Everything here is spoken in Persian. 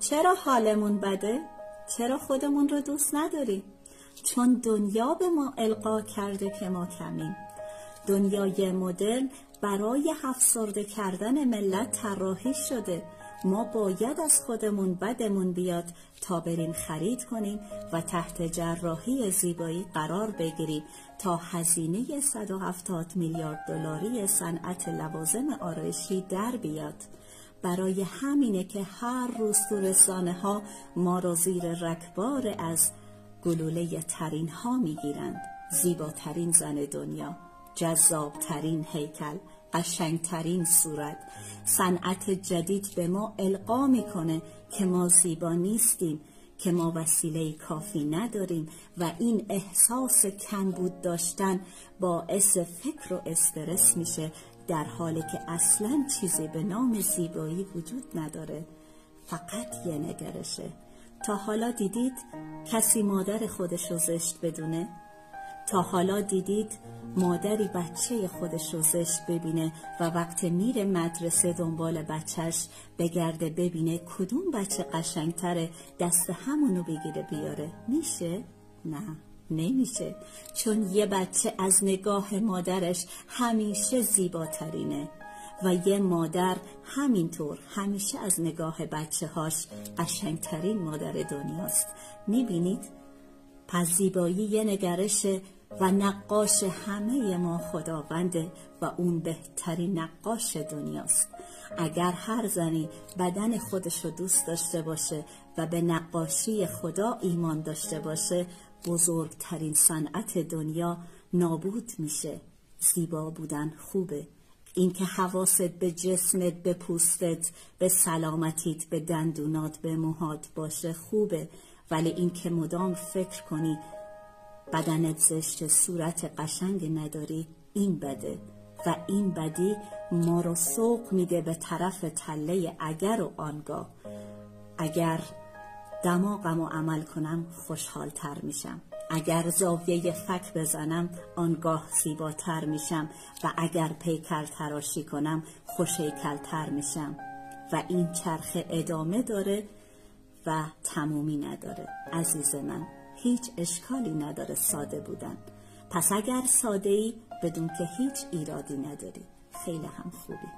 چرا حالمون بده؟ چرا خودمون رو دوست نداریم؟ چون دنیا به ما القا کرده که ما کمیم. دنیای مدرن برای افسرده کردن ملت طراحی شده. ما باید از خودمون بدمون بیاد تا بریم خرید کنیم و تحت جراحی زیبایی قرار بگیریم تا هزینه 170 میلیارد دلاری صنعت لوازم آرایشی در بیاد. برای همینه که هر روز تو رسانه ها ما رو زیر رگبار از گلوله ترین ها میگیرند. زیباترین زن دنیا، جذابترین هیکل، قشنگترین صورت. صنعت جدید به ما القا میکنه که ما زیبا نیستیم، که ما وسیله کافی نداریم و این احساس کمبود داشتن باعث فکر و استرس میشه، در حالی که اصلاً چیزی به نام زیبایی وجود نداره، فقط یه نگرشه. تا حالا دیدید کسی مادر خودش رو زشت بدونه؟ تا حالا دیدید مادری بچه خودش رو زشت ببینه و وقت میره مدرسه دنبال بچهش بگرده ببینه کدوم بچه قشنگتره دست همونو بگیره بیاره؟ میشه؟ نه، نمیشه. چون یه بچه از نگاه مادرش همیشه زیباترینه و یه مادر همینطور همیشه از نگاه بچه هاش قشنگترین مادر دنیاست. میبینید؟ پس زیبایی یه نگرشه و نقاش همه ما خداونده و اون بهترین نقاش دنیاست. اگر هر زنی بدن خودش رو دوست داشته باشه و به نقاشی خدا ایمان داشته باشه، بزرگترین صنعت دنیا نابود میشه. زیبا بودن خوبه. اینکه حواست به جسمت، به پوستت، به سلامتیت، به دندونات، به موهات باشه خوبه، ولی این که مدام فکر کنی بدنت زشت، صورت قشنگ نداری، این بده و این بدی ما رو سوق میده به طرف تله اگر و آنگاه. اگر دماغمو عمل کنم خوشحال تر میشم، اگر زاویه فک بزنم آنگاه زیباتر میشم و اگر پیکر تراشی کنم خوشیکل تر میشم و این چرخه ادامه داره و تمومی نداره. عزیز من، هیچ اشکالی نداره ساده بودن. پس اگر ساده‌ای بدون که هیچ ایرادی نداری، خیلی هم خوبی.